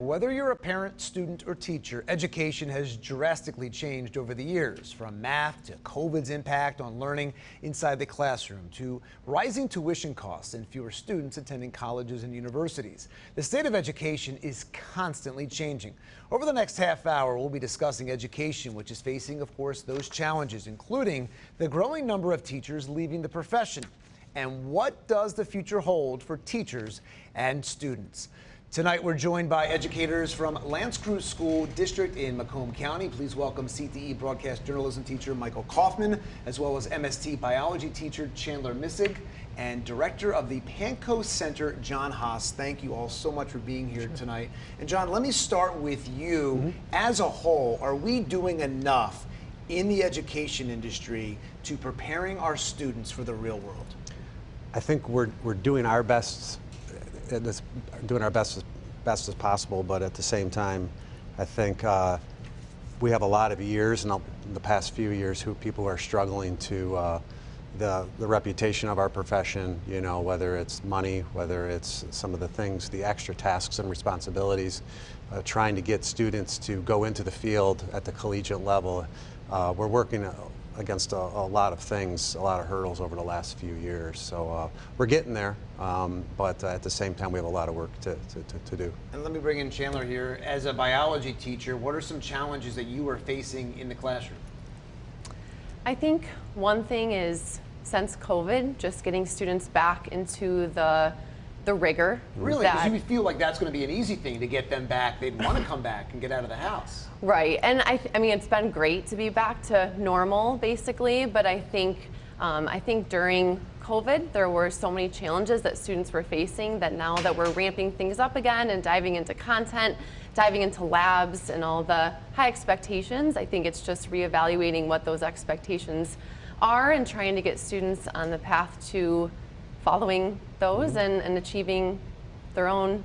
Whether you're a parent, student, or teacher, education has drastically changed over the years, from math to COVID's impact on learning inside the classroom to rising tuition costs and fewer students attending colleges and universities. The state of education is constantly changing. Over the next half hour, we'll be discussing education, which is facing, of course, those challenges, including the growing number of teachers leaving the profession. And what does the future hold for teachers and students? Tonight, we're joined by educators from L'Anse Creuse School District in Macomb County. Please welcome CTE broadcast journalism teacher Michael Kaufman, as well as MST biology teacher Chandler Missig, and director of the Panco Center, John Haas. Thank you all so much for being here tonight. And John, let me start with you. As a whole, are we doing enough in the education industry to preparing our students for the real world? I think we're doing our best. Doing our best as possible, but at the same time, I think we have a lot of years, in the past few years, people who are struggling to the reputation of our profession. You know, whether it's money, whether it's some of the things, the extra tasks and responsibilities, trying to get students to go into the field at the collegiate level. We're working against a lot of things, a lot of hurdles over the last few years. So we're getting there, but at the same time, we have a lot of work to do. And let me bring in Chandler here. As a biology teacher, what are some challenges that you are facing in the classroom? I think one thing is, since COVID, just getting students back into the rigor. Really? Because you feel like that's going to be an easy thing to get them back. They'd want to come back and get out of the house. Right, and I mean, it's been great to be back to normal, basically, but I think during COVID, there were so many challenges that students were facing that now that we're ramping things up again and diving into content, diving into labs and all the high expectations, I think it's just reevaluating what those expectations are and trying to get students on the path to following those and achieving their own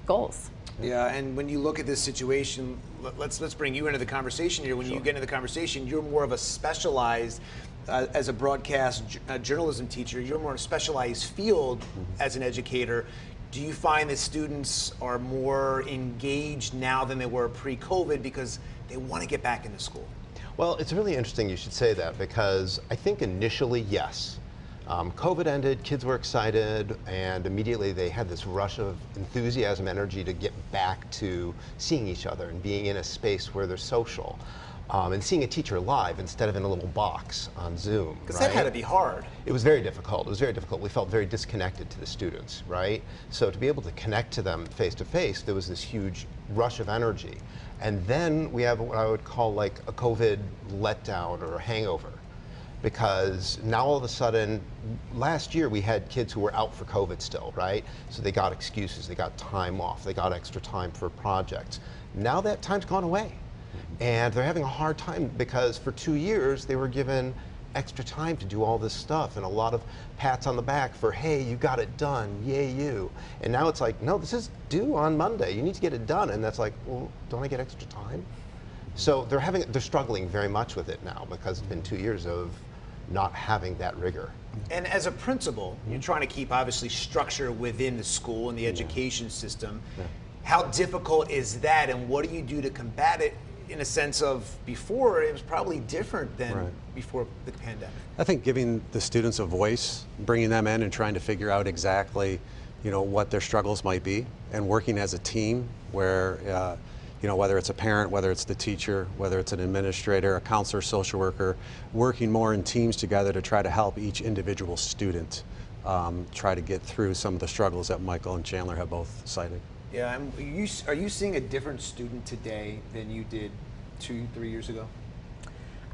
goals. Yeah, and when you look at this situation, let's bring you into the conversation here. When you get into the conversation, you're more of a specialized, as a broadcast journalism teacher, you're more a specialized field as an educator. Do you find that students are more engaged now than they were pre-COVID because they want to get back into school? Well, it's really interesting you should say that, because I think initially, yes. COVID ended, kids were excited, and immediately they had this rush of enthusiasm, energy to get back to seeing each other and being in a space where they're social, and seeing a teacher live instead of in a little box on Zoom. Because that had to be hard. It was very difficult. It was very difficult. We felt very disconnected to the students, right? So to be able to connect to them face to face, there was this huge rush of energy. And then we have what I would call like a COVID letdown or a hangover. Because now all of a sudden, last year we had kids who were out for COVID still, right? So they got excuses, they got time off, they got extra time for projects. Now that time's gone away. And they're having a hard time because for 2 years they were given extra time to do all this stuff and a lot of pats on the back for, hey, you got it done, yay you. And now it's like, no, this is due on Monday, you need to get it done. And that's like, well, don't I get extra time? So they're struggling very much with it now because it's been 2 years of not having that rigor. And as a principal, you're trying to keep obviously structure within the school and the education system. How difficult is that, and what do you do to combat it, in a sense of before it was probably different than before the pandemic? I think giving the students a voice, bringing them in and trying to figure out exactly, you know, what their struggles might be, and working as a team where you know, whether it's a parent, whether it's the teacher, whether it's an administrator, a counselor, social worker, working more in teams together to try to help each individual student try to get through some of the struggles that Michael and Chandler have both cited. Yeah, are you seeing a different student today than you did 2-3 years ago?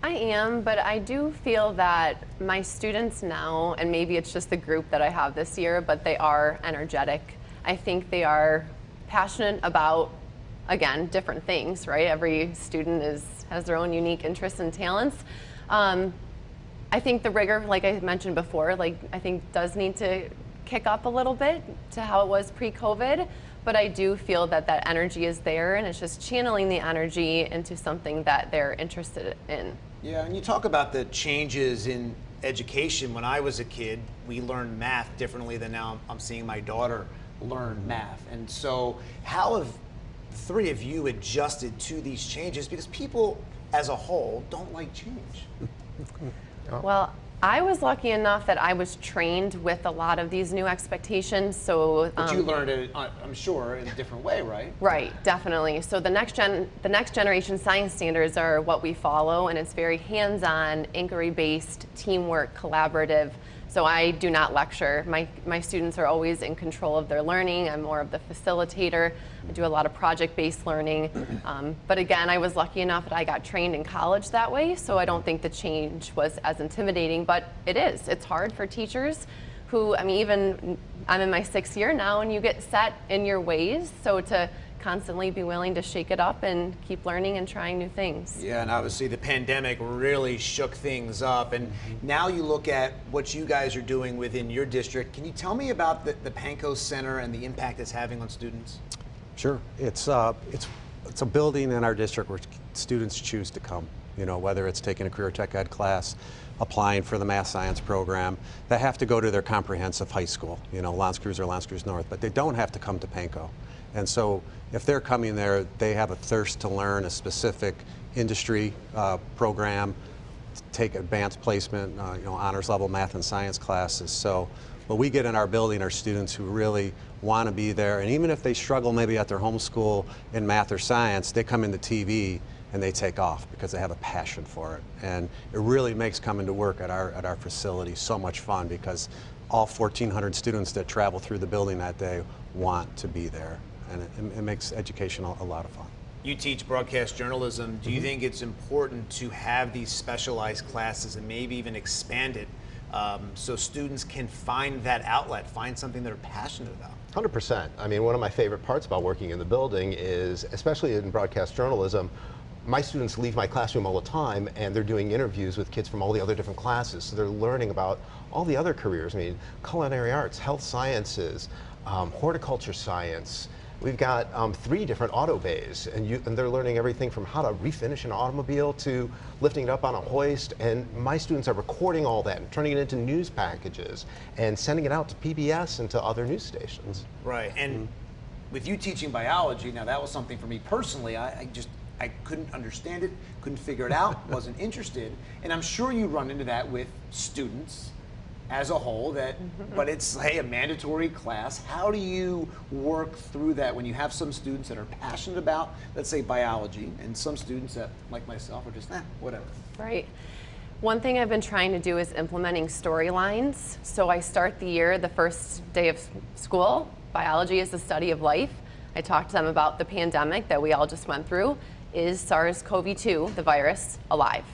I am, but I do feel that my students now, and maybe it's just the group that I have this year, but they are energetic. I think they are passionate about, again, different things, right? Every student has their own unique interests and talents. I think the rigor, like I mentioned before, I think does need to kick up a little bit to how it was pre-COVID, but I do feel that that energy is there, and it's just channeling the energy into something that they're interested in. Yeah, and you talk about the changes in education. When I was a kid, we learned math differently than now I'm seeing my daughter learn math. And so how have three of you adjusted to these changes? Because people as a whole don't like change. Well, I was lucky enough that I was trained with a lot of these new expectations. So, But you learned it, I'm sure, in a different way, right? right, definitely. So the next generation science standards are what we follow, and it's very hands-on, inquiry-based, teamwork, collaborative. So I do not lecture. My students are always in control of their learning. I'm more of the facilitator. I do a lot of project-based learning. But again, I was lucky enough that I got trained in college that way, so I don't think the change was as intimidating, but it is. It's hard for teachers who, I mean, even I'm in my 6th year now, and you get set in your ways, so to constantly be willing to shake it up and keep learning and trying new things. Yeah, and obviously the pandemic really shook things up, and now you look at what you guys are doing within your district. Can you tell me about the Panko Center and the impact it's having on students? Sure. It's a building in our district where students choose to come, you know, whether it's taking a career tech ed class, applying for the math science program. They have to go to their comprehensive high school, you know, L'Anse Creuse or L'Anse Creuse North, but they don't have to come to Panko. And so if they're coming there, they have a thirst to learn a specific industry program, take advanced placement, you know, honors level math and science classes. So what we get in our building are students who really want to be there, and even if they struggle maybe at their home school in math or science, they come into TV and they take off because they have a passion for it. And it really makes coming to work at our facility so much fun, because all 1,400 students that travel through the building that day want to be there. And it makes education a lot of fun. You teach broadcast journalism. Do you think it's important to have these specialized classes and maybe even expand it so students can find that outlet, find something they're passionate about? 100%. I mean, one of my favorite parts about working in the building is, especially in broadcast journalism, my students leave my classroom all the time and they're doing interviews with kids from all the other different classes. So they're learning about all the other careers. I mean, culinary arts, health sciences, horticulture science. We've got 3 different auto bays, and they're learning everything from how to refinish an automobile to lifting it up on a hoist. And my students are recording all that and turning it into news packages and sending it out to PBS and to other news stations. Right, and with you teaching biology, now that was something for me personally. I couldn't understand it, couldn't figure it out, wasn't interested. And I'm sure you run into that with students as a whole, but it's, hey, a mandatory class. How do you work through that when you have some students that are passionate about, let's say, biology, and some students that, like myself, are just, whatever? Right. One thing I've been trying to do is implementing storylines. So I start the year, the first day of school, biology is the study of life. I talk to them about the pandemic that we all just went through. Is SARS-CoV-2, the virus, alive?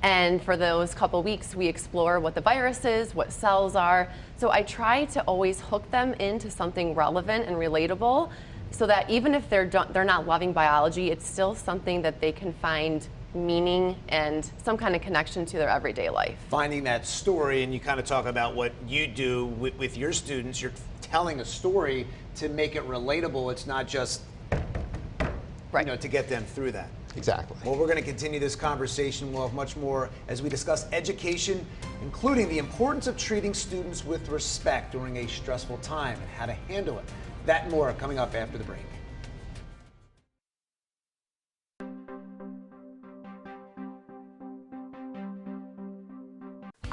And for those couple weeks, we explore what the virus is, what cells are. So I try to always hook them into something relevant and relatable, so that even if they're not loving biology, it's still something that they can find meaning and some kind of connection to their everyday life. Finding that story, and you kind of talk about what you do with your students. You're telling a story to make it relatable. It's not just, you know, to get them through that. Exactly. Well, we're going to continue this conversation. We'll have much more as we discuss education, including the importance of treating students with respect during a stressful time and how to handle it. That and more coming up after the break.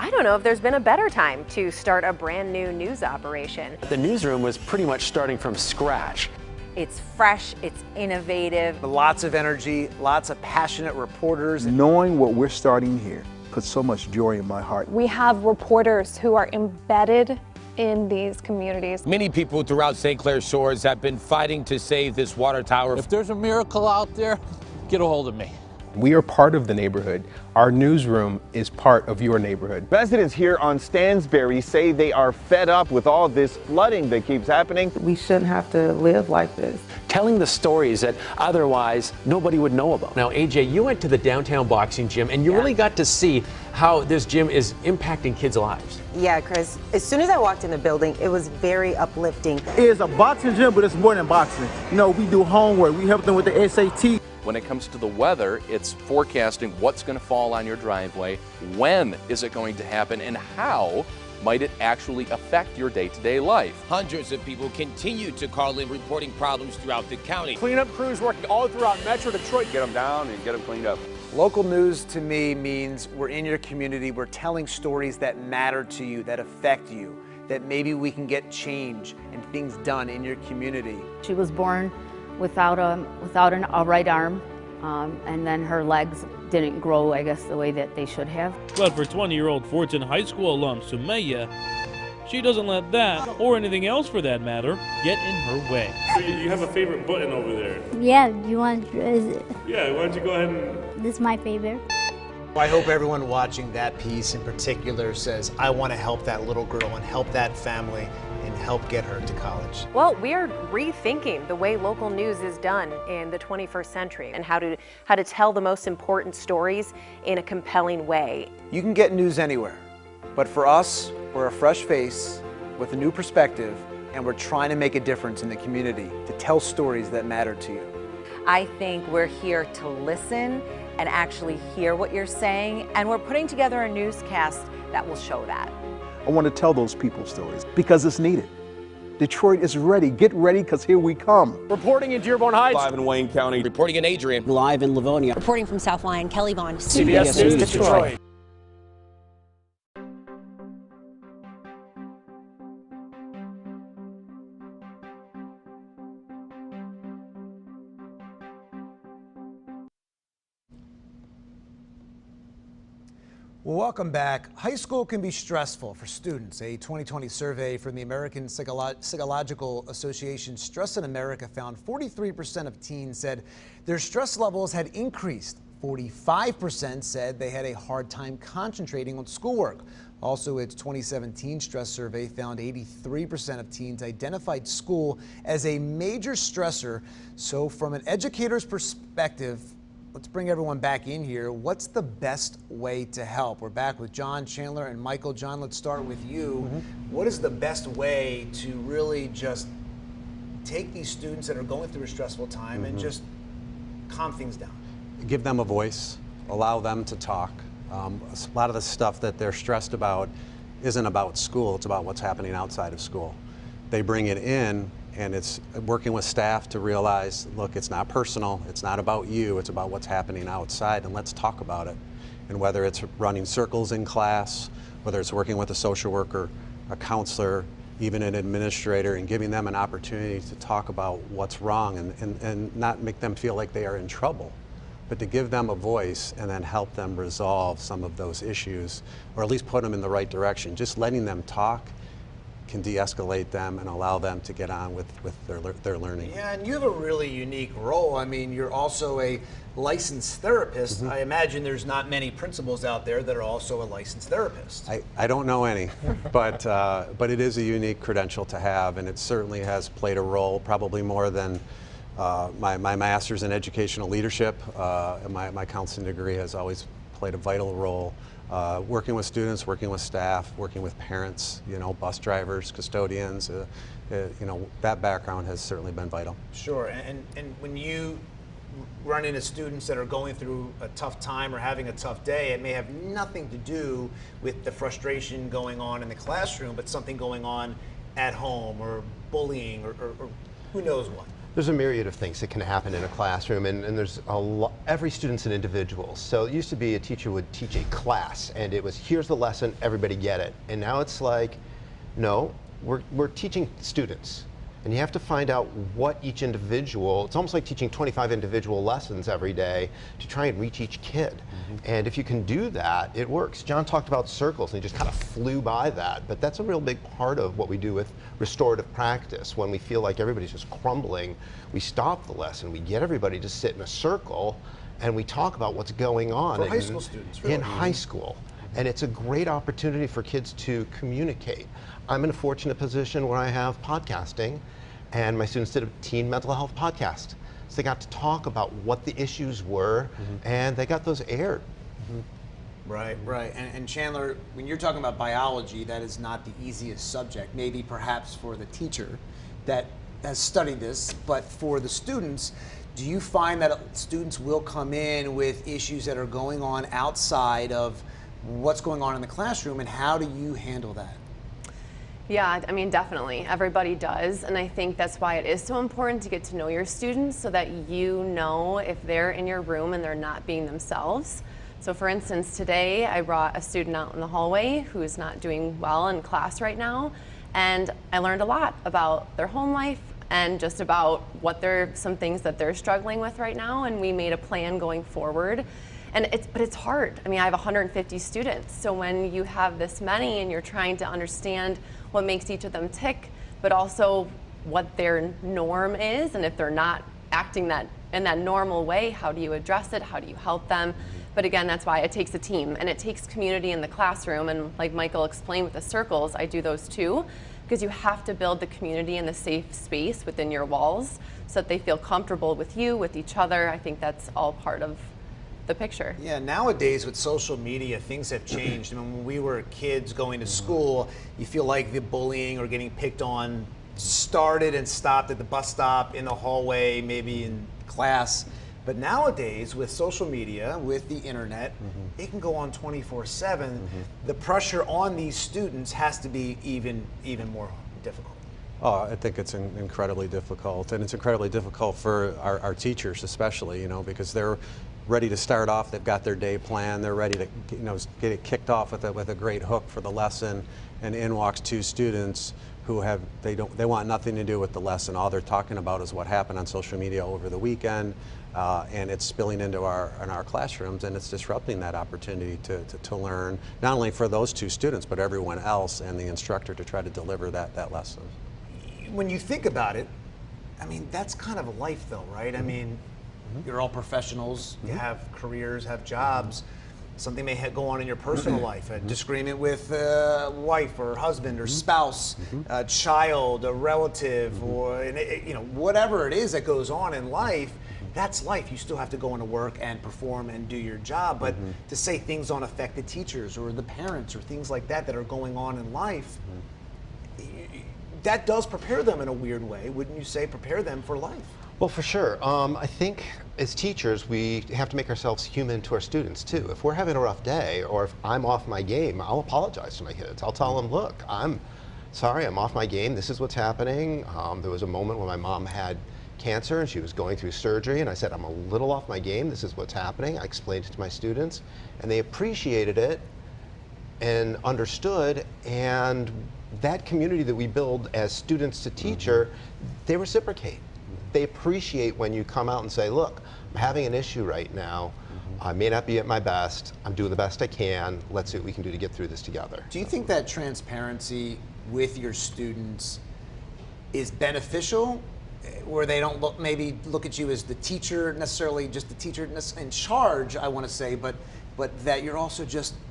I don't know if there's been a better time to start a brand new news operation. The newsroom was pretty much starting from scratch. It's fresh, it's innovative. Lots of energy, lots of passionate reporters. Knowing what we're starting here puts so much joy in my heart. We have reporters who are embedded in these communities. Many people throughout St. Clair Shores have been fighting to save this water tower. If there's a miracle out there, get a hold of me. We are part of the neighborhood. Our newsroom is part of your neighborhood. Residents here on Stansbury say they are fed up with all this flooding that keeps happening. We shouldn't have to live like this. Telling the stories that otherwise nobody would know about. Now, AJ, you went to the downtown boxing gym and you really got to see how this gym is impacting kids' lives. Yeah, Chris, as soon as I walked in the building, it was very uplifting. It's a boxing gym, but it's more than boxing. You know, we do homework, we help them with the SAT. When it comes to the weather, it's forecasting what's going to fall on your driveway, when is it going to happen, and how might it actually affect your day-to-day life? Hundreds of people continue to call in reporting problems throughout the county. Cleanup crews working all throughout Metro Detroit. Get them down and get them cleaned up. Local news to me means we're in your community, we're telling stories that matter to you, that affect you, that maybe we can get change and things done in your community. She was born without a right arm, and then her legs didn't grow, I guess, the way that they should have. But for 20-year-old Fortin High School alum Sumaya, she doesn't let that, or anything else for that matter, get in her way. So you have a favorite button over there? Yeah, you want to press it? Yeah, why don't you go ahead and... This is my favorite. I hope everyone watching that piece in particular says, I want to help that little girl and help that family and help get her to college. Well, we are rethinking the way local news is done in the 21st century and how to tell the most important stories in a compelling way. You can get news anywhere, but for us, we're a fresh face with a new perspective, and we're trying to make a difference in the community to tell stories that matter to you. I think we're here to listen and actually hear what you're saying, and we're putting together a newscast that will show that. I want to tell those people's stories because it's needed. Detroit is ready. Get ready, because here we come. Reporting in Dearborn Heights. Live in Wayne County. Reporting in Adrian. Live in Livonia. Reporting from South Lyon, Kelly Vaughn. CBS News Detroit. Well, welcome back. High school can be stressful for students. A 2020 survey from the American Psychological Association Stress in America found 43% of teens said their stress levels had increased. 45% said they had a hard time concentrating on schoolwork. Also, its 2017 stress survey found 83% of teens identified school as a major stressor. So from an educator's perspective, let's bring everyone back in here. What's the best way to help? We're back with John, Chandler, and Michael. John, let's start with you. What is the best way to really just take these students that are going through a stressful time and just calm things down? Give them a voice, allow them to talk. A lot of the stuff that they're stressed about isn't about school, it's about what's happening outside of school. They bring it in, and it's working with staff to realize, look, it's not personal, it's not about you, it's about what's happening outside, and let's talk about it. And whether it's running circles in class, whether it's working with a social worker, a counselor, even an administrator, and giving them an opportunity to talk about what's wrong and not make them feel like they are in trouble, but to give them a voice and then help them resolve some of those issues, or at least put them in the right direction. Just letting them talk can de-escalate them and allow them to get on with their learning. Yeah, and you have a really unique role. I mean, you're also a licensed therapist. I imagine there's not many principals out there that are also a licensed therapist. I don't know any, but it is a unique credential to have, and it certainly has played a role, probably more than my master's in educational leadership. My counseling degree has always played a vital role. Working with students, working with staff, working with parents, bus drivers, custodians, that background has certainly been vital. Sure, and when you run into students that are going through a tough time or having a tough day, it may have nothing to do with the frustration going on in the classroom, but something going on at home, or bullying, or who knows what. There's a myriad of things that can happen in a classroom, and there's every student's an individual. So it used to be a teacher would teach a class, and it was, here's the lesson, everybody get it. And now it's like, no, we're teaching students. And you have to find out what each individual, it's almost like teaching 25 individual lessons every day to try and reach each kid. And if you can do that, it works. John talked about circles, and he just kind of flew by that, but that's a real big part of what we do with restorative practice. When we feel like everybody's just crumbling, we stop the lesson, we get everybody to sit in a circle, and we talk about what's going on. For high school students, really. In high school. And it's a great opportunity for kids to communicate. I'm in a fortunate position where I have podcasting, and my students did a teen mental health podcast. So they got to talk about what the issues were, and they got those aired. Right. And Chandler, when you're talking about biology, that is not the easiest subject, maybe perhaps for the teacher that has studied this, but for the students, do you find that students will come in with issues that are going on outside of what's going on in the classroom, and how do you handle that? Yeah, I mean, definitely. Everybody does. And I think that's why it is so important to get to know your students so that you know if they're in your room and they're not being themselves. So for instance, today I brought a student out in the hallway who's not doing well in class right now. And I learned a lot about their home life and just about some things that they're struggling with right now. And we made a plan going forward. But it's hard. I mean, I have 150 students. So when you have this many and you're trying to understand what makes each of them tick, but also what their norm is, and if they're not acting in that normal way, how do you address it? How do you help them? But again, that's why it takes a team and it takes community in the classroom. And like Michael explained with the circles, I do those too, because you have to build the community and the safe space within your walls so that they feel comfortable with you, with each other. I think that's all part of the picture. Yeah, nowadays with social media, things have changed. I mean, when we were kids going to school, you feel like the bullying or getting picked on started and stopped at the bus stop, in the hallway, maybe in class. But nowadays, with social media, with the internet, it can go on 24/7. The pressure on these students has to be even more difficult. Oh, I think it's incredibly difficult, and it's incredibly difficult for our teachers especially, because they're ready to start off. They've got their day planned. They're ready to, get it kicked off with a great hook for the lesson, and in walks two students who they want nothing to do with the lesson. All they're talking about is what happened on social media over the weekend, and it's spilling into our classrooms, and it's disrupting that opportunity to learn, not only for those two students, but everyone else and the instructor to try to deliver that lesson. When you think about it, I mean, that's kind of life though, right? I mean, you're all professionals, you have careers, have jobs. Something may go on in your personal life, a disagreement with a wife or husband or spouse, a child, a relative, or whatever it is that goes on in life. That's life. You still have to go into work and perform and do your job. But to say things don't affect the teachers or the parents or things like that are going on in life, that does prepare them in a weird way. Wouldn't you say prepare them for life? Well, for sure. I think as teachers, we have to make ourselves human to our students too. If we're having a rough day, or if I'm off my game, I'll apologize to my kids. I'll tell them, look, I'm sorry, I'm off my game. This is what's happening. There was a moment when my mom had cancer and she was going through surgery, and I said, I'm a little off my game. This is what's happening. I explained it to my students, and they appreciated it and understood. And that community that we build as students to teacher, they reciprocate. They appreciate when you come out and say, look, I'm having an issue right now. I may not be at my best. I'm doing the best I can. Let's see what we can do to get through this together. Do you think that transparency with your students is beneficial, where they don't maybe look at you as the teacher, necessarily just the teacher in charge, I want to say, but that you're also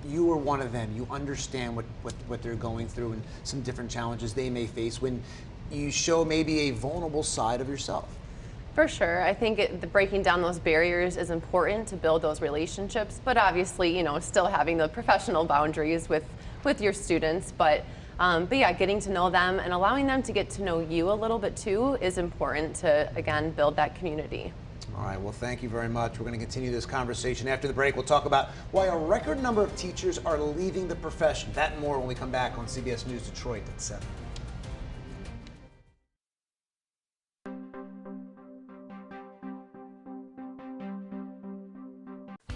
you are one of them. You understand what they're going through and some different challenges they may face when you show maybe a vulnerable side of yourself? For sure. I think breaking down those barriers is important to build those relationships, but obviously, still having the professional boundaries with your students. But yeah, getting to know them and allowing them to get to know you a little bit too is important to, again, build that community. All right, well, thank you very much. We're going to continue this conversation. After the break, we'll talk about why a record number of teachers are leaving the profession. That and more when we come back on CBS News Detroit at 7.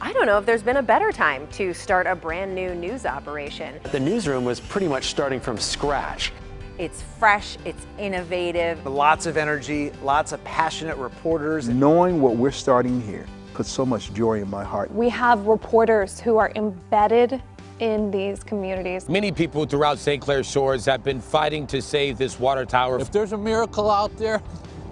I don't know if there's been a better time to start a brand new news operation. The newsroom was pretty much starting from scratch. It's fresh, it's innovative. Lots of energy, lots of passionate reporters. Knowing what we're starting here puts so much joy in my heart. We have reporters who are embedded in these communities. Many people throughout St. Clair Shores have been fighting to save this water tower. If there's a miracle out there,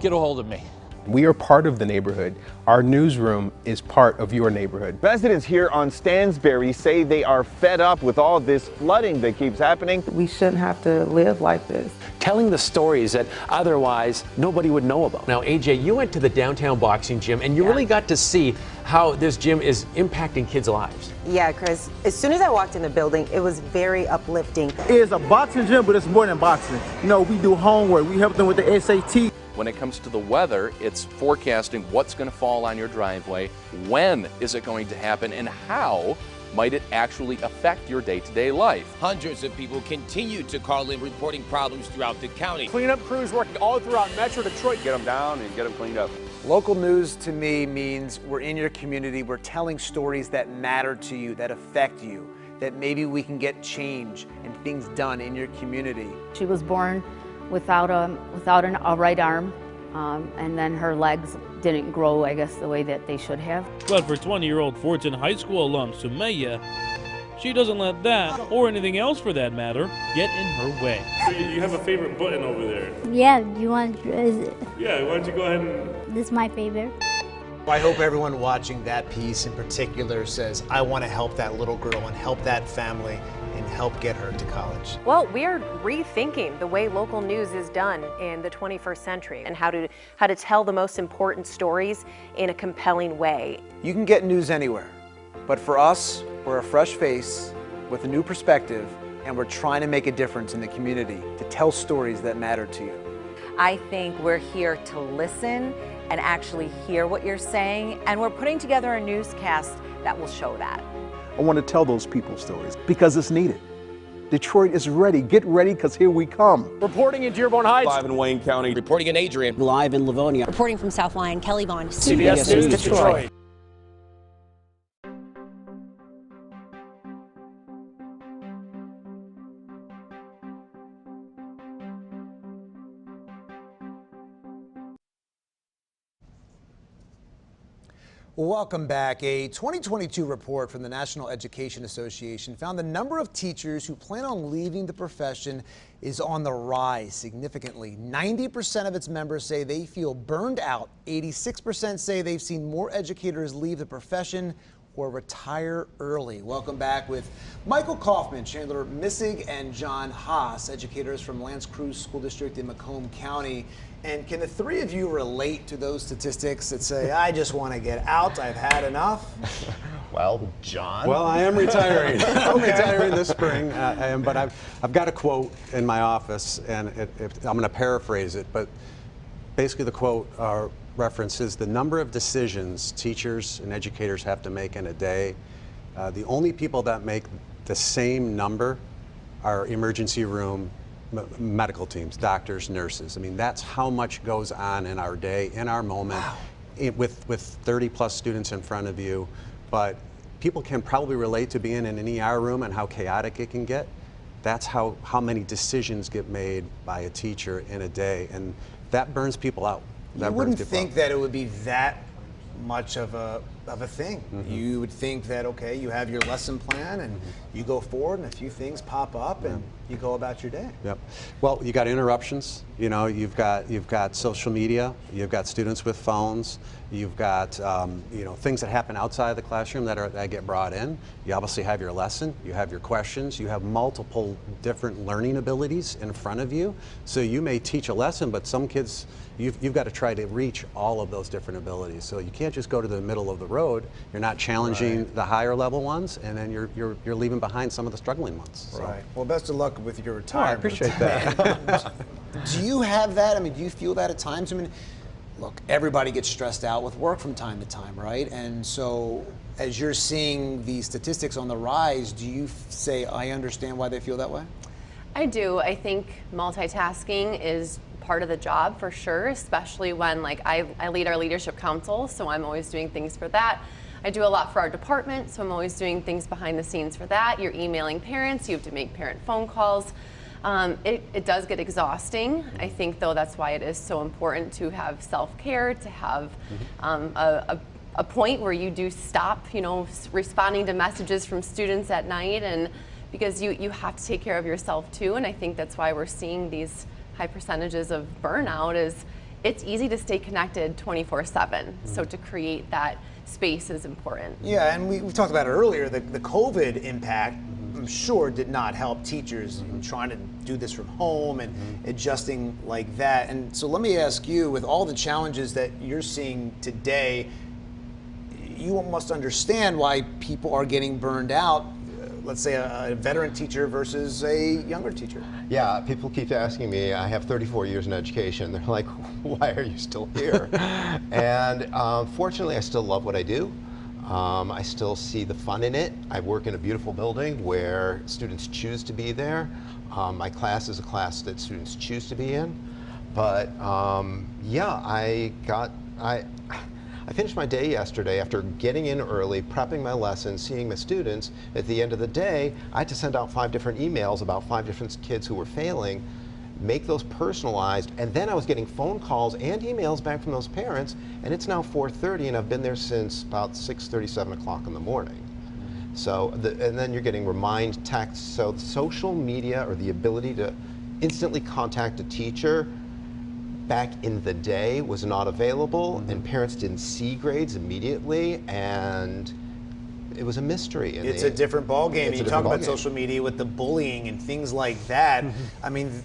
get a hold of me. We are part of the neighborhood. Our newsroom is part of your neighborhood. Residents here on Stansbury say they are fed up with all this flooding that keeps happening. We shouldn't have to live like this. Telling the stories that otherwise nobody would know about. Now, AJ, you went to the downtown boxing gym and you really got to see how this gym is impacting kids' lives. Yeah, Chris, as soon as I walked in the building, it was very uplifting. It's a boxing gym, but it's more than boxing. We do homework. We help them with the SAT. When it comes to the weather, it's forecasting what's going to fall on your driveway, when is it going to happen, and how might it actually affect your day-to-day life? Hundreds of people continue to call in reporting problems throughout the county. Cleanup crews working all throughout Metro Detroit. Get them down and get them cleaned up. Local news to me means we're in your community, we're telling stories that matter to you, that affect you, that maybe we can get change and things done in your community. She was born without a right arm, and then her legs didn't grow, I guess, the way that they should have. But for 20-year-old Fortune High School alum Sumaya, she doesn't let that, or anything else for that matter, get in her way. So you have a favorite button over there? Yeah, you want to dress it? Yeah, why don't you go ahead and... This is my favorite. I hope everyone watching that piece in particular says, I want to help that little girl and help that family and help get her to college. Well, we are rethinking the way local news is done in the 21st century and how to tell the most important stories in a compelling way. You can get news anywhere, but for us, we're a fresh face with a new perspective, and we're trying to make a difference in the community to tell stories that matter to you. I think we're here to listen and actually hear what you're saying, and we're putting together a newscast that will show that. I want to tell those people's stories because it's needed. Detroit is ready. Get ready, because here we come. Reporting in Dearborn Heights. Live in Wayne County. Reporting in Adrian. Live in Livonia. Reporting from South Lyon, Kelly Vaughn. CBS News Detroit. Welcome back. A 2022 report from the National Education Association found the number of teachers who plan on leaving the profession is on the rise significantly. 90% of its members say they feel burned out. 86% say they've seen more educators leave the profession or retire early. Welcome back with Michael Kaufman, Chandler Missig, and John Haas, educators from L'Anse Creuse School District in Macomb County. And can the three of you relate to those statistics that say, I just want to get out, I've had enough? Well, John? Well, I am retiring. I'm retiring this spring, but I've got a quote in my office, and I'm going to paraphrase it, but basically the quote references the number of decisions teachers and educators have to make in a day. The only people that make the same number are emergency room medical teams, doctors, nurses. I mean, that's how much goes on in our day, in our moment, with 30 plus students in front of you. But people can probably relate to being in an ER room and how chaotic it can get. That's how many decisions get made by a teacher in a day, and that burns people out. You wouldn't think that it would be that much of a thing. You would think that, okay, you have your lesson plan and you go forward and a few things pop up and you go about your day. Yep. Well, you got interruptions. You know, you've got social media. You've got students with phones. You've got you know, things that happen outside of the classroom that get brought in. You obviously have your lesson. You have your questions. You have multiple different learning abilities in front of you. So you may teach a lesson, but some kids, you've got to try to reach all of those different abilities. So you can't just go to the middle of the road. You're not challenging the higher level ones, and then you're leaving behind some of the struggling ones. So. Right. Well, best of luck with your retirement. I appreciate that. Do you have that? I mean, do you feel that at times? I mean, look, everybody gets stressed out with work from time to time, right? And so as you're seeing the statistics on the rise, do you say, I understand why they feel that way? I do. I think multitasking is part of the job for sure, especially when I lead our leadership council, so I'm always doing things for that. I do a lot for our department, so I'm always doing things behind the scenes for that. You're emailing parents, you have to make parent phone calls. It does get exhausting. I think, though, that's why it is so important to have self-care, to have a point where you do stop, you know, responding to messages from students at night, and because you have to take care of yourself too. And I think that's why we're seeing these high percentages of burnout. Is it's easy to stay connected 24/7. So to create that space is important. Yeah, and we talked about it earlier. The COVID impact, I'm sure, did not help teachers in trying to do this from home and adjusting like that. And so let me ask you, with all the challenges that you're seeing today, you must understand why people are getting burned out. Let's say a veteran teacher versus a younger teacher. Yeah, people keep asking me, I have 34 years in education. They're like, why are you still here? And fortunately, I still love what I do. I still see the fun in it. I work in a beautiful building where students choose to be there. My class is a class that students choose to be in. But yeah, I finished my day yesterday after getting in early, prepping my lessons, seeing my students. At the end of the day, I had to send out 5 different emails about 5 different kids who were failing, make those personalized, and then I was getting phone calls and emails back from those parents, and it's now 4:30 and I've been there since about 6:30, 7 o'clock in the morning. So, and then you're getting remind texts. So social media, or the ability to instantly contact a teacher back in the day, was not available, and parents didn't see grades immediately, and it was a mystery. It's a different ballgame. You talk about social media with the bullying and things like that. I mean,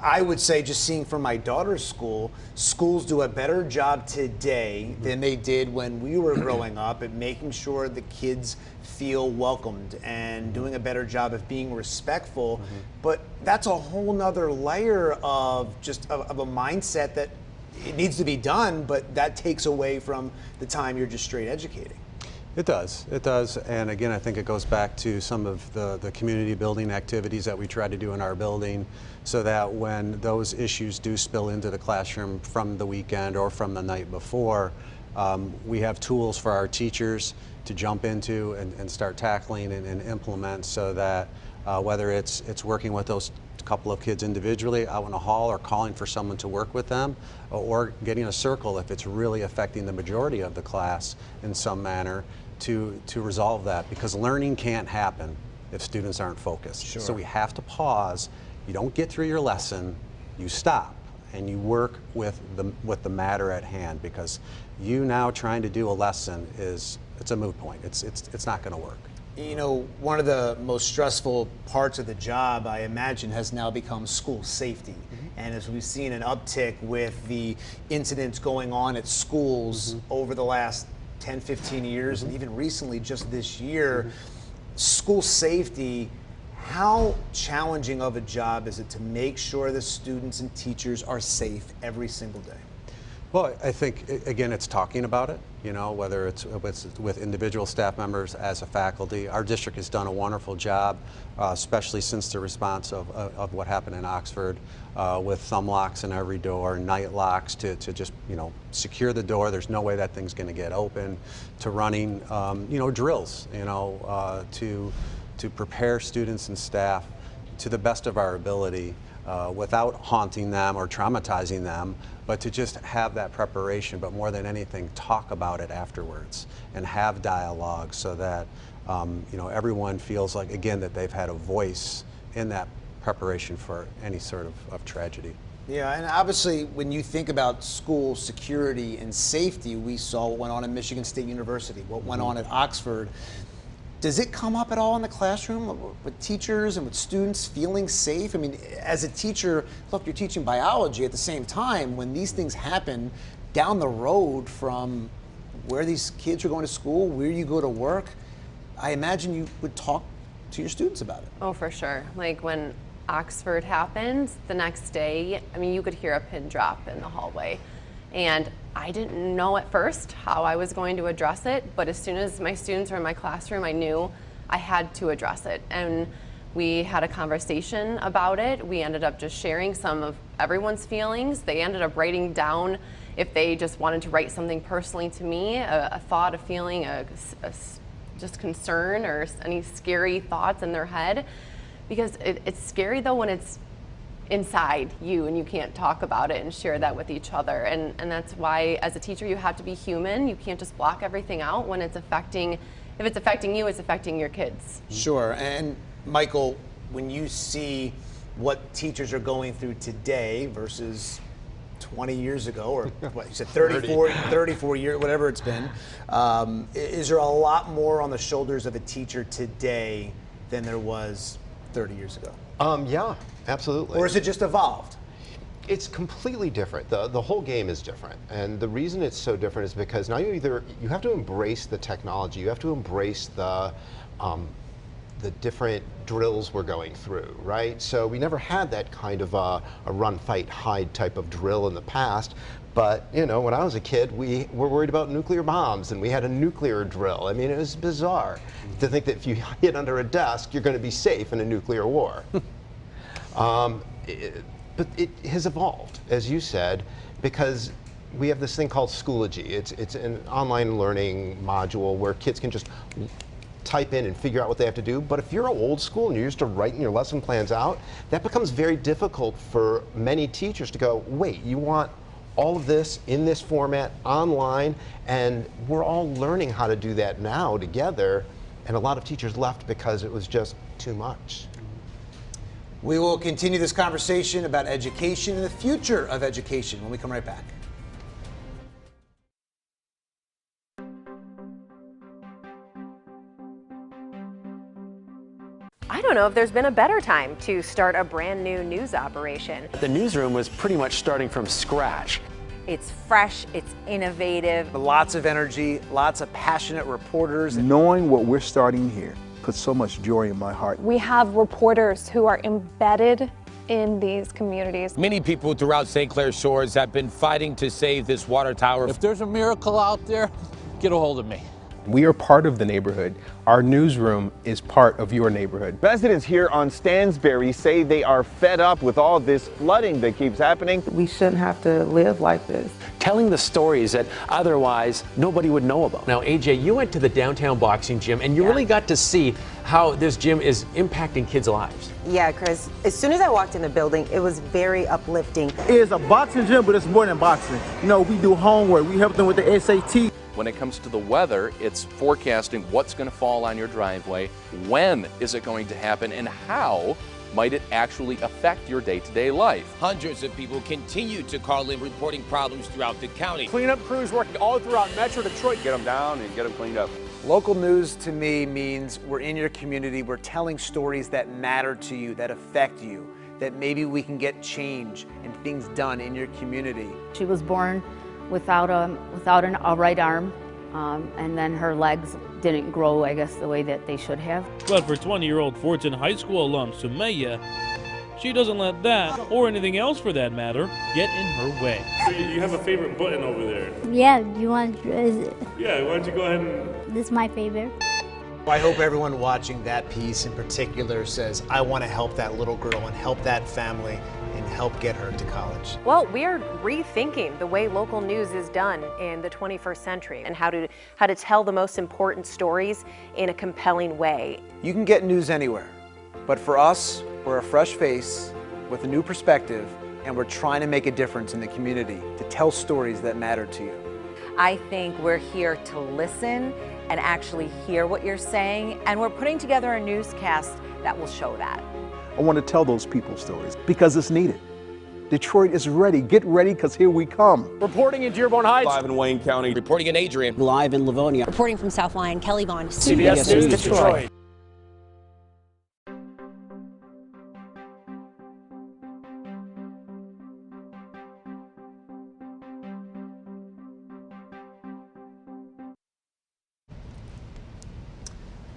I would say, just seeing from my daughter's school, schools do a better job today than they did when we were growing up at making sure the kids feel welcomed and doing a better job of being respectful. But that's a whole nother layer of just of a mindset that it needs to be done, but that takes away from the time you're just straight educating. It does, and again, I think it goes back to some of the community building activities that we try to do in our building, so that when those issues do spill into the classroom from the weekend or from the night before, we have tools for our teachers to jump into and start tackling and implement, so that whether it's working with those couple of kids individually out in a hall, or calling for someone to work with them, or getting a circle if it's really affecting the majority of the class in some manner, to resolve that, because learning can't happen if students aren't focused. Sure. So we have to pause. You don't get through your lesson, you stop and you work with the matter at hand, because you now trying to do a lesson it's a moot point. It's not going to work. You know, one of the most stressful parts of the job, I imagine, has now become school safety. And as we've seen an uptick with the incidents going on at schools over the last 10, 15 years, and even recently, just this year, school safety, how challenging of a job is it to make sure the students and teachers are safe every single day? Well, I think, again, it's talking about it, you know, whether it's with individual staff members as a faculty. Our district has done a wonderful job, especially since the response of what happened in Oxford, with thumb locks in every door, night locks to just, you know, secure the door. There's no way that thing's going to get open, to running, you know, drills, you know, to prepare students and staff to the best of our ability, without haunting them or traumatizing them, but to just have that preparation, but more than anything, talk about it afterwards and have dialogue, so that you know, everyone feels like, again, that they've had a voice in that preparation for any sort of tragedy. Yeah, and obviously when you think about school security and safety, we saw what went on at Michigan State University, what went on at Oxford. Does it come up at all in the classroom with teachers and with students feeling safe? I mean, as a teacher, look, you're teaching biology at the same time. When these things happen down the road from where these kids are going to school, where you go to work, I imagine you would talk to your students about it. Oh, for sure. Like when Oxford happened, the next day, I mean, you could hear a pin drop in the hallway. And I didn't know at first how I was going to address it, but as soon as my students were in my classroom, I knew I had to address it. And we had a conversation about it. We ended up just sharing some of everyone's feelings. They ended up writing down, if they just wanted to write something personally to me, a thought, a feeling, just concern, or any scary thoughts in their head. Because it's scary though when it's inside you and you can't talk about it and share that with each other, and that's why as a teacher you have to be human. You can't just block everything out when it's affecting, if it's affecting you, it's affecting your kids. Sure. And Michael, when you see what teachers are going through today versus 20 years ago, or what you said, 34 years, whatever it's been, is there a lot more on the shoulders of a teacher today than there was 30 years ago? Yeah, absolutely. Or is it just evolved? It's completely different. The whole game is different. And the reason it's so different is because now you have to embrace the technology, you have to embrace the the different drills we're going through, right? So we never had that kind of a run, fight, hide type of drill in the past. But, you know, when I was a kid, we were worried about nuclear bombs, and we had a nuclear drill. I mean, it was bizarre to think that if you hid under a desk, you're going to be safe in a nuclear war. But it has evolved, as you said, because we have this thing called Schoology. It's an online learning module where kids can just type in and figure out what they have to do. But if you're old school and you're used to writing your lesson plans out, that becomes very difficult for many teachers to go, wait, you want all of this in this format online? And we're all learning how to do that now together. And a lot of teachers left because it was just too much. We will continue this conversation about education and the future of education when we come right back. I don't know if there's been a better time to start a brand new news operation. The newsroom was pretty much starting from scratch. It's fresh, it's innovative. Lots of energy, lots of passionate reporters. Knowing what we're starting here puts so much joy in my heart. We have reporters who are embedded in these communities. Many people throughout St. Clair Shores have been fighting to save this water tower. If there's a miracle out there, get a hold of me. We are part of the neighborhood. Our newsroom is part of your neighborhood. Residents here on Stansbury say they are fed up with all this flooding that keeps happening. We shouldn't have to live like this. Telling the stories that otherwise nobody would know about. Now, AJ, you went to the downtown boxing gym and you really got to see how this gym is impacting kids' lives. Yeah, Chris, as soon as I walked in the building, it was very uplifting. It's a boxing gym, but it's more than boxing. You know, we do homework, we help them with the SAT. When it comes to the weather, it's forecasting what's going to fall on your driveway, when is it going to happen, and how might it actually affect your day-to-day life. Hundreds of people continue to call in reporting problems throughout the county. Cleanup crews working all throughout Metro Detroit. Get them down and get them cleaned up. Local news to me means we're in your community, we're telling stories that matter to you, that affect you, that maybe we can get change and things done in your community. She was born without a right arm, and then her legs didn't grow, I guess, the way that they should have. But for 20-year-old Fortson High School alum Sumaya, she doesn't let that, or anything else for that matter, get in her way. So you have a favorite button over there? Yeah, you want to dress it? Yeah, why don't you go ahead and... This is my favorite. I hope everyone watching that piece in particular says, I want to help that little girl and help that family and help get her to college. Well, we are rethinking the way local news is done in the 21st century and how to tell the most important stories in a compelling way. You can get news anywhere, but for us, we're a fresh face with a new perspective, and we're trying to make a difference in the community to tell stories that matter to you. I think we're here to listen and actually hear what you're saying, and we're putting together a newscast that will show that. I want to tell those people's stories because it's needed. Detroit is ready. Get ready, because here we come. Reporting in Dearborn Heights. Live in Wayne County. Reporting in Adrian. Live in Livonia. Reporting from South Lyon, Kelly Vaughn. CBS News Detroit.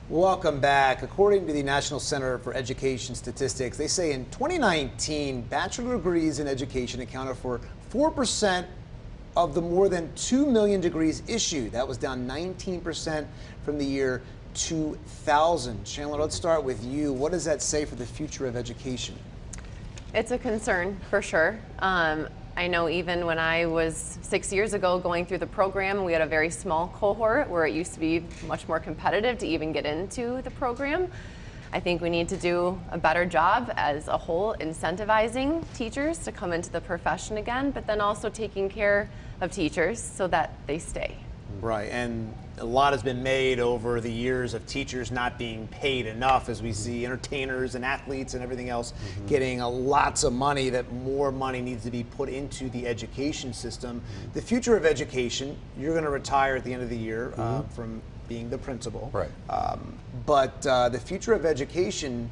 Welcome back. According to the National Center for Education Statistics, they say in 2019, bachelor degrees in education accounted for 4% of the more than 2 million degrees issued. That was down 19% from the year 2000. Chandler, let's start with you. What does that say for the future of education? It's a concern for sure. I know even when I was 6 years ago going through the program, we had a very small cohort where it used to be much more competitive to even get into the program. I think we need to do a better job as a whole incentivizing teachers to come into the profession again, but then also taking care of teachers so that they stay. Right, and a lot has been made over the years of teachers not being paid enough, as we see entertainers and athletes and everything else getting lots of money, that more money needs to be put into the education system. The future of education, you're going to retire at the end of the year from being the principal. Right. But the future of education,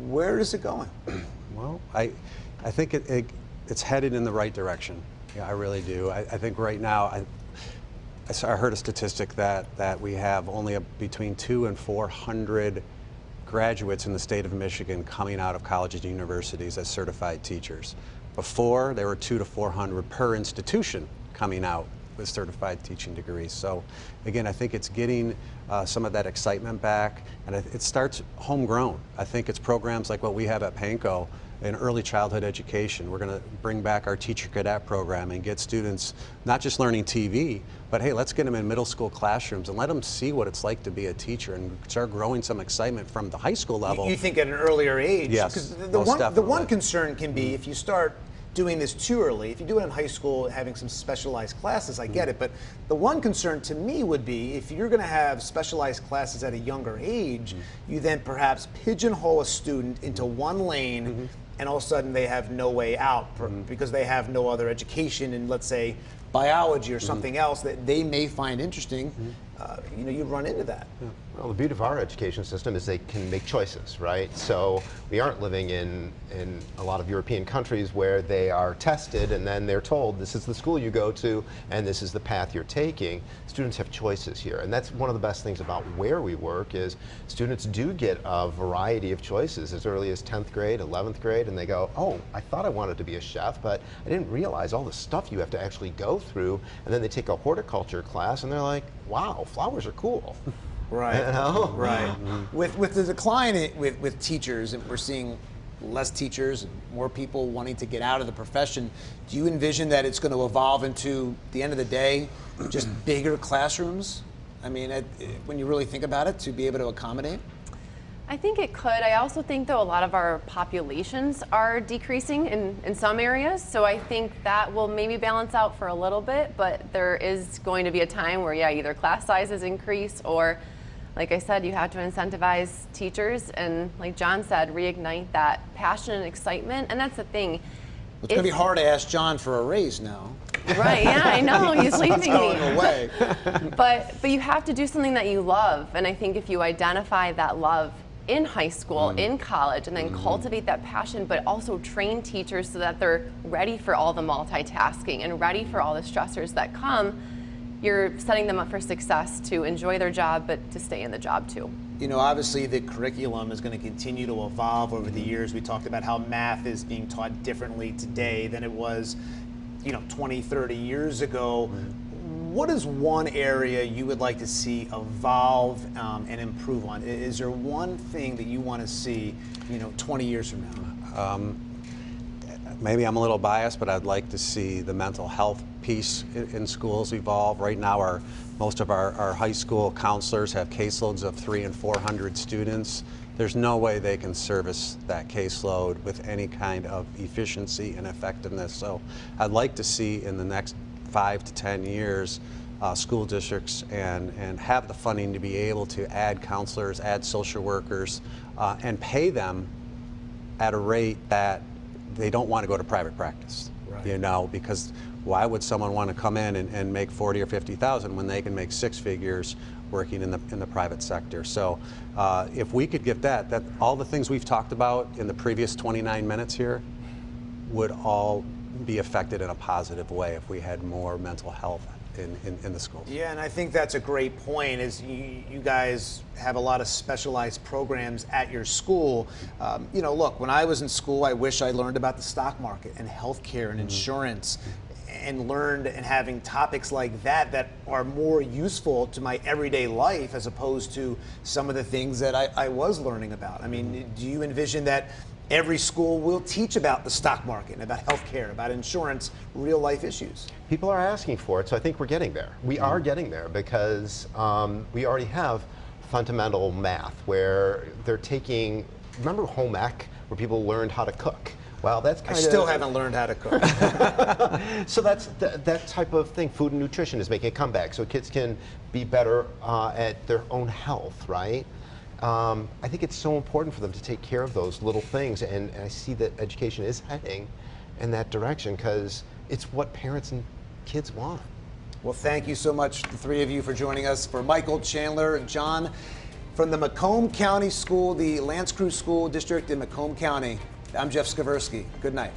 where is it going? Well, I think it's headed in the right direction. Yeah, I really do. I think right now, I heard a statistic that we have only between 200 and 400 graduates in the state of Michigan coming out of colleges and universities as certified teachers. Before, there were 200 to 400 per institution coming out with certified teaching degrees. So again, I think it's getting some of that excitement back, and it starts homegrown. I think it's programs like what we have at Pankow in early childhood education. We're going to bring back our teacher cadet program and get students not just learning TV, but hey, let's get them in middle school classrooms and let them see what it's like to be a teacher and start growing some excitement from the high school level. You think at an earlier age? Yes, Because most the one concern can be if you start doing this too early. If you do it in high school, having some specialized classes, I get it. But the one concern to me would be if you're going to have specialized classes at a younger age, you then perhaps pigeonhole a student into one lane, and all of a sudden they have no way out because they have no other education in, let's say, biology or something else that they may find interesting. You know, you run into that. Well, the beauty of our education system is they can make choices, right? So we aren't living in a lot of European countries where they are tested and then they're told this is the school you go to and this is the path you're taking. Students have choices here, and that's one of the best things about where we work is students do get a variety of choices as early as 10th grade, 11th grade, and they go, oh, I thought I wanted to be a chef, but I didn't realize all the stuff you have to actually go through. And then they take a horticulture class and they're like, wow, flowers are cool. Right. You know? Right. With the decline with teachers, and we're seeing less teachers, more people wanting to get out of the profession, do you envision that it's going to evolve into, at the end of the day, just bigger classrooms? I mean, when you really think about it, to be able to accommodate? I think it could. I also think, though, a lot of our populations are decreasing in some areas, so I think that will maybe balance out for a little bit, but there is going to be a time where, yeah, either class sizes increase or, like I said, you have to incentivize teachers and, like John said, reignite that passion and excitement, and that's the thing. It's going to be hard to ask John for a raise now. Right, yeah, I know, he's leaving me. Going away. But you have to do something that you love, and I think if you identify that love in high school, in college, and then cultivate that passion, but also train teachers so that they're ready for all the multitasking and ready for all the stressors that come, you're setting them up for success to enjoy their job, but to stay in the job too. You know, obviously the curriculum is going to continue to evolve over the years. We talked about how math is being taught differently today than it was, 20, 30 years ago. What is one area you would like to see evolve and improve on? Is there one thing that you want to see, 20 years from now? Maybe I'm a little biased, but I'd like to see the mental health piece in schools evolve. Right now, most of our high school counselors have caseloads of 300 and 400 students. There's no way they can service that caseload with any kind of efficiency and effectiveness. So I'd like to see in the next 5 to 10 years, school districts and have the funding to be able to add counselors, add social workers, and pay them at a rate that they don't want to go to private practice. Right. Because why would someone want to come in and make 40 or 50,000 when they can make 6 figures working in the private sector? So if we could get that all the things we've talked about in the previous 29 minutes here would all be affected in a positive way if we had more mental health in the schools. Yeah, and I think that's a great point, is you guys have a lot of specialized programs at your school. Look, when I was in school, I wish I learned about the stock market and healthcare and insurance, and learned and having topics like that are more useful to my everyday life as opposed to some of the things that I was learning about. I mean, do you envision that every school will teach about the stock market and about healthcare, about insurance, real life issues? People are asking for it, so I think we're getting there. We are getting there because we already have fundamental math where they're taking, remember home ec, where people learned how to cook? Well, that's kind of... I still haven't learned how to cook. So that type of thing, food and nutrition is making a comeback, so kids can be better at their own health, right? I think it's so important for them to take care of those little things, and I see that education is heading in that direction because it's what parents and kids want. Well, thank you so much, the three of you, for joining us. For Michael, Chandler, and John from the Macomb County School, the Lance Crew School District in Macomb County, I'm Jeff Skaversky. Good night.